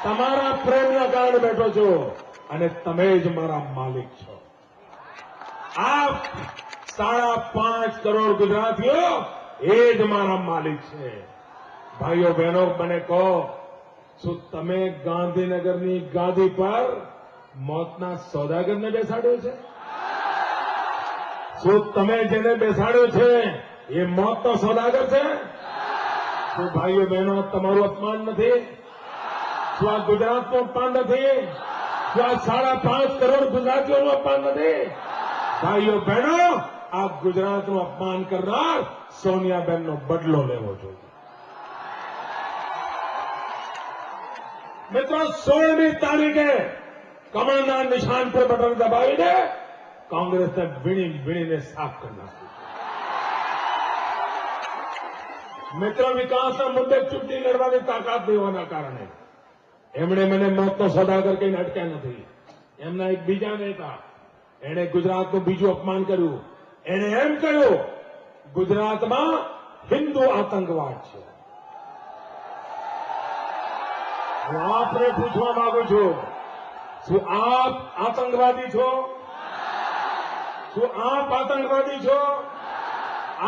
તમારા પ્રેમના કારણે બેઠો છું અને તમે જ મારા માલિક છો. આપ 5.5 કરોડ ગુજરાતીઓ એ જ મારા માલિક છે. ભાઈઓ બહેનો, મને કહો, શું તમે ગાંધીનગરની ગાદી પર મોતના સોદાગરને બેસાડ્યો છે? શું તમે જેને બેસાડ્યો છે એ મોતનો સોદાગર છે? શું ભાઈઓ બહેનો તમારું અપમાન નથી? શું આ ગુજરાતનું અપમાન નથી? શું આ 5.5 કરોડ ગુજરાતીઓનું અપમાન નથી? ભાઈઓ બહેનો, આ ગુજરાતનું અપમાન કરનાર સોનિયાબેનનો બદલો લેવો જોઈએ. મિત્રો, 16મી તારીખે કમળના નિશાન પર બટન દબાવીને કોંગ્રેસને વીણીને સાફ કરી નાખ્યું. મિત્રો, વિકાસના મુદ્દે ચૂંટણી લડવાની તાકાત નહીં હોવાના કારણે એમણે મને મોતનો સોદાગર કહીને અટક્યા નથી. એમના એક બીજા નેતા, એણે ગુજરાતનું બીજું અપમાન કર્યું. એણે એમ કહ્યું, ગુજરાતમાં હિન્દુ આતંકવાદ છે. હું આપને પૂછવા માંગુ છું, શું આપ આતંકવાદી છો? શું આપ આતંકવાદી છો?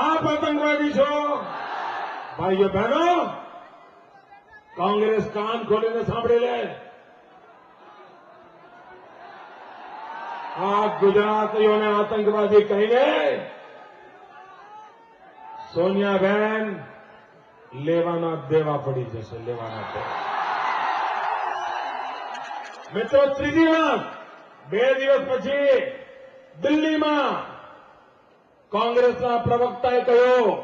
આપ આતંકવાદી છો? ભાઈઓ બહેનો, કોંગ્રેસ કાન ખોલીને સાંભળી લે. આ ગુજરાતીઓને આતંકવાદી કહીને સોનિયાબેન લેવાના દેવા પડી જશે. લેવાના દેવા. મિત્રો, ત્રીજી વાત, 2 દિવસ પછી દિલ્હીમાં કોંગ્રેસના પ્રવક્તાએ કહ્યું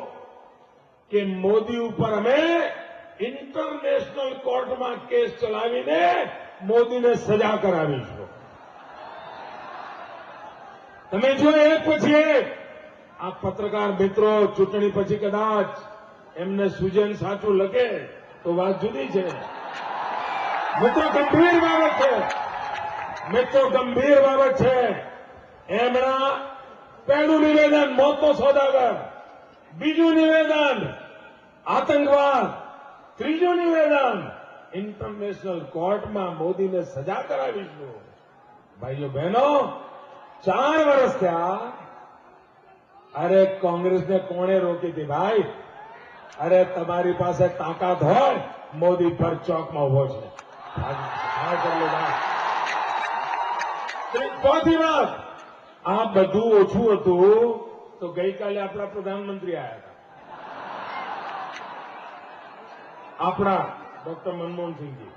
કે મોદી ઉપર અમે ઇન્ટરનેશનલ કોર્ટમાં કેસ ચલાવીને મોદીને સજા કરાવીશું. તમે જો એક પછી એક આ પત્રકાર મિત્રો ચૂંટણી પછી કદાચ એમને સુજેન સાચું લગે તો વાત જુદી છે. મિત્રો, ગંભીર બાબત છે. મિત્રો, ગંભીર બાબત છે. એમના પહેલું નિવેદન મોતનો સોદાગર, બીજું નિવેદન આતંકવાદ, ત્રીજું નિવેદન ઇન્ટરનેશનલ કોર્ટમાં મોદીને સજા કરાવીશું. ભાઈઓ બહેનો, 4 વર્ષ થયા. અરે કોંગ્રેસને કોણે રોકી હતી ભાઈ? અરે તમારી પાસે તાકાત હોય, મોદી પર ચોકમાં ઉભો છે. ચોથી વાત, આ બધું ઓછું હતું તો ગઈકાલે આપણા પ્રધાનમંત્રી આવ્યા હતા. આપણા ડોક્ટર મનમોહનસિંહજી.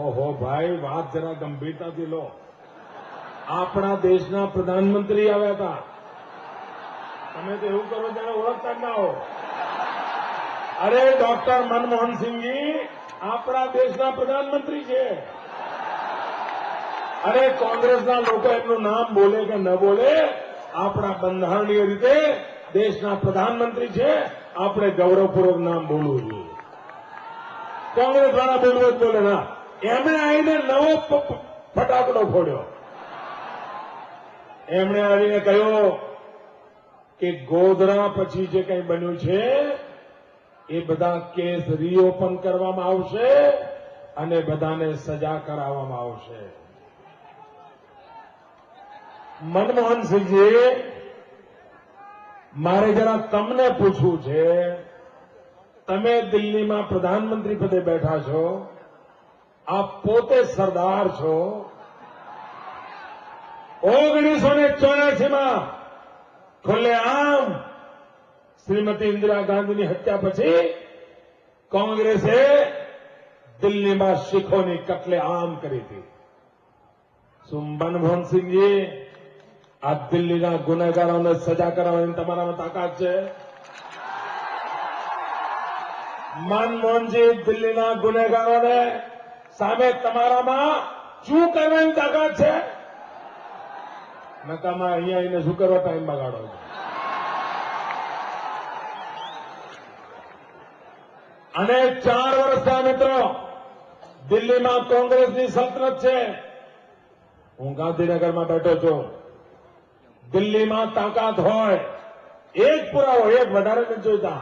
ઓહો ભાઈ, વાત જરા ગંભીરતાથી લો. આપણા દેશના પ્રધાનમંત્રી આવ્યા હતા. તમે તો એવું કરો ત્યારે ઓળખતા જ ના હો. અરે ડોક્ટર મનમોહનસિંહજી આપણા દેશના પ્રધાનમંત્રી છે. અરે કોંગ્રેસના લોકો એમનું નામ બોલે કે ન બોલે, આપણા બંધારણીય રીતે દેશના પ્રધાનમંત્રી છે. આપણે ગૌરવપૂર્વક નામ બોલવું જોઈએ. કોંગ્રેસ વાળા બોલવું જ બોલે ના. એમણે આવીને નવો ફટાકડો ફોડ્યો. એમણે આવીને કહ્યું કે ગોધરા પછી જે કંઈ બન્યું છે એ બધા કેસ રીઓપન કરવામાં આવશે અને બધાને સજા કરાવવામાં આવશે. મનમોહનસિંહજી, મારે જરા તમને પૂછવું છે, તમે દિલ્હીમાં પ્રધાનમંત્રી પદે બેઠા છો, આપ પોતે સરદાર છો. 1984માં ખુલ્લેઆમ શ્રીમતી ઇન્દિરા ગાંધીની હત્યા પછી કોંગ્રેસે દિલ્હીમાં શીખોની કત્લેઆમ કરી હતી. શું મનમોહનસિંહજી આ દિલ્હીના ગુનેગારોને સજા કરાવવાની તમારામાં તાકાત છે? મનમોહનજી, દિલ્હીના ગુનેગારોને સામે તમારામાં શું કરવાની તાકાત છે? નકામાં અહીંયા આવીને શું કરવા ટાઈમ બગાડો છો? અને 4 વર્ષ થયા મિત્રો, દિલ્હીમાં કોંગ્રેસની સલ્તનત છે. હું ગાંધીનગરમાં બેઠો છું. દિલ્હીમાં તાકાત હોય, એક પુરાવો, એક વધારે નથી જોઈતા,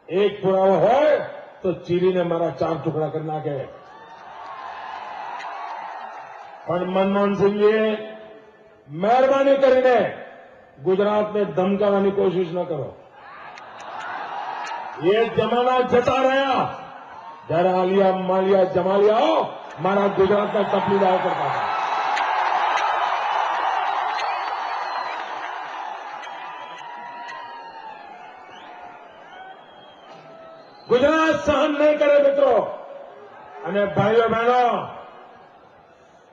એક પુરાવો હોય તો ચીરીને મારા 4 ટુકડા કરી નાખે. પણ મનમોહનસિંહજીએ મહેરબાની કરીને ગુજરાતને ધમકાવવાની કોશિશ ન કરો. એ જમાના જતા રહ્યા જયારે આલિયા માલિયા જમાલિયાઓ મારા ગુજરાતના તકલીદાઓ કરતા હતા. ગુજરાત સહન નહીં કરે મિત્રો. અને ભાઈઓ બહેનો,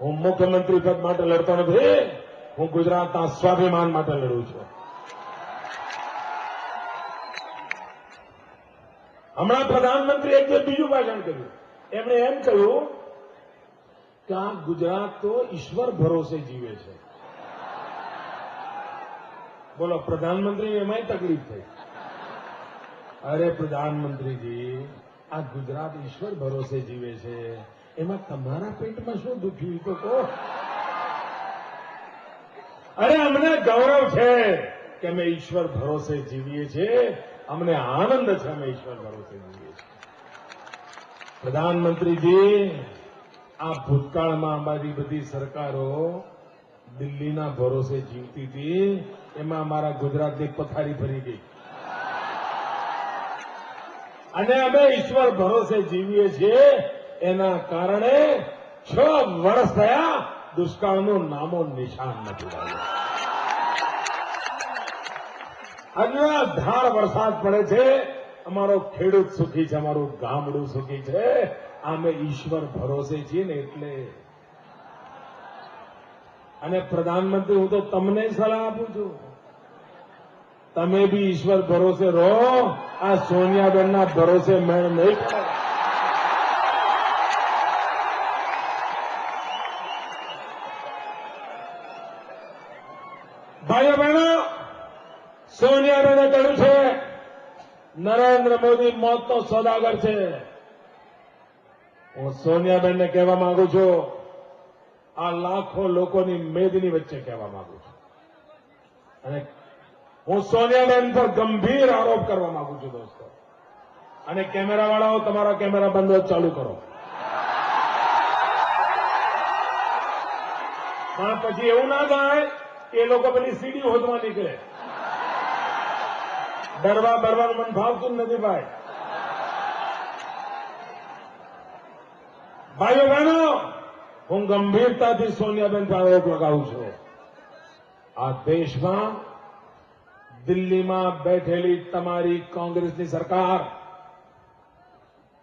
હું મુખ્યમંત્રી પદ માટે લડતો નથી, હું ગુજરાતના સ્વાભિમાન માટે લડું છું. હમણાં પ્રધાનમંત્રી એક બીજું ભાષણ કર્યું. એમણે એમ કહ્યું કે આ ગુજરાત તો ઈશ્વર ભરોસે જીવે છે. બોલો, પ્રધાનમંત્રી એમાંય તકલીફ થઈ. અરે પ્રધાનમંત્રીજી, આ ગુજરાત ઈશ્વર ભરોસે જીવે છે, એમાં તમારા પેટમાં શું દુખ્યું તો કહો. અરે અમને ગૌરવ છે કે અમે ઈશ્વર ભરોસે જીવીએ છીએ. અમને આનંદ છે અમે ઈશ્વર ભરોસે જીવીએ છીએ. પ્રધાનમંત્રીજી, આ ભૂતકાળમાં અમારી બધી સરકારો દિલ્હીના ભરોસે જીવતી હતી, એમાં અમારા ગુજરાતની પથારી ફરી ગઈ. અને અમે ઈશ્વર ભરોસે જીવીએ છીએ. એના કારણે 6 વર્ષ થયા દુષ્કાળનું નામો નિશાન નથી રહ્યું. અનરાધાર વરસાદ પડે છે. અમારો ખેડૂત સુખી છે, અમારું ગામડું સુખી છે. અમે ઈશ્વર ભરોસે છીએ ને એટલે. અને પ્રધાનમંત્રી, હું તો તમને સલાહ આપું છું, તમે બી ઈશ્વર ભરોસે રહો. આ સોનિયાબેનના ભરોસે મેળ નહીં પડે. ભાઈઓ બહેનો, સોનિયાબેને કહ્યું છે નરેન્દ્ર મોદી મોતનો સોદાગર છે. હું સોનિયાબેનને કહેવા માંગુ છું, આ લાખો લોકોની મેદની વચ્ચે કહેવા માંગુ છું. અને હું સોનિયાબેન પર ગંભીર આરોપ કરવા માંગુ છું દોસ્તો. અને કેમેરાવાળાઓ, તમારા કેમેરા બંધ ચાલુ કરો. પણ પછી એવું ના થાય કે એ લોકો પેલી સીડી હોદવા નીકળે. ડરવા બરવાનું મન ભાવતું નથી ભાઈ. ભાઈઓ બહેનો, હું ગંભીરતાથી સોનિયાબેન પર આરોપ લગાવું છું. આ દેશમાં દિલ્હીમાં બેઠેલી તમારી કોંગ્રેસની સરકાર,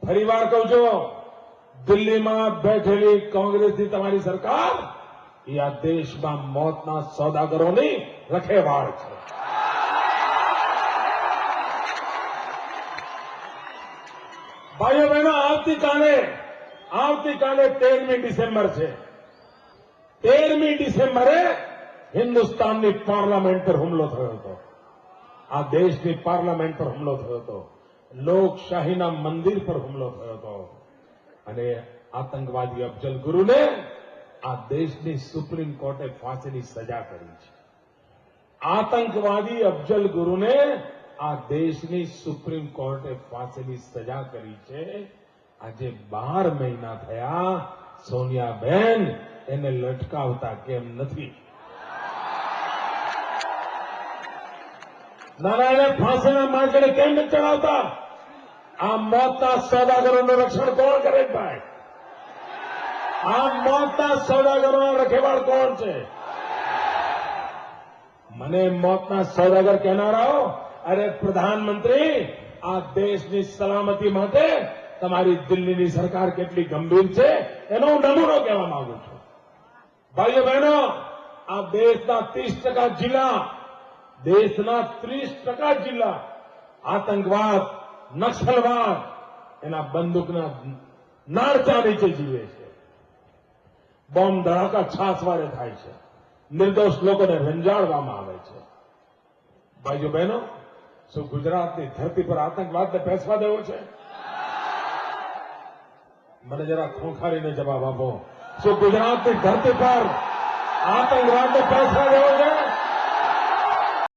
ફરીવાર કહું છું, દિલ્હીમાં બેઠેલી કોંગ્રેસની તમારી સરકાર એ આ દેશમાં મોતના સોદાગરોની રખેવાળ છે. ભાઈઓ બહેનો, આવતીકાલે 13મી ડિસેમ્બર છે. 13મી ડિસેમ્બરે હિન્દુસ્તાનની પાર્લામેન્ટ પર હુમલો થયો હતો. આ દેશની પાર્લામેન્ટ પર હુમલો થયો હતો. લોકશાહીના મંદિર પર હુમલો થયો હતો. અને આતંકવાદી અફજલ ગુરુને આ દેશની સુપ્રીમ કોર્ટે ફાંસીની સજા કરી છે. આતંકવાદી અફજલ ગુરુને આ દેશની સુપ્રીમ કોર્ટે ફાંસીની સજા કરી છે. આજે 12 મહિના થયા. સોનિયાબેન એને લટકાવતા કેમ નથી? નારાયણે ફાંસીના માંચડે કેમ નથી ચડાવતા? આ મોતના સોદાગરોનું રક્ષણ કોણ કરે ભાઈ? આ મોતના સોદાગરોના રખેવાળ કોણ છે? મને મોતના સોદાગર કહેનારાઓ, અરે પ્રધાનમંત્રી, આ દેશની સલામતી માટે તમારી દિલ્હીની સરકાર કેટલી ગંભીર છે એનો હું નમૂનો કહેવા માંગુ છું. ભાઈઓ બહેનો, આ દેશના 30% જિલ્લા આતંકવાદ, નક્સલવાદ એના બંદૂકના નાળચા નીચે જીવે છે. બોમ્બ ધડાકા છાસવારે થાય છે. નિર્દોષ લોકોને રંજાડવામાં આવે છે. ભાઈઓ બહેનો, શું ગુજરાતની ધરતી પર આતંકવાદને પેસવા દેવો છે? મને જરા ખોખારીને જવાબ આપો. શું ગુજરાતની ધરતી પર આતંકવાદને પેસવા દેવો છે?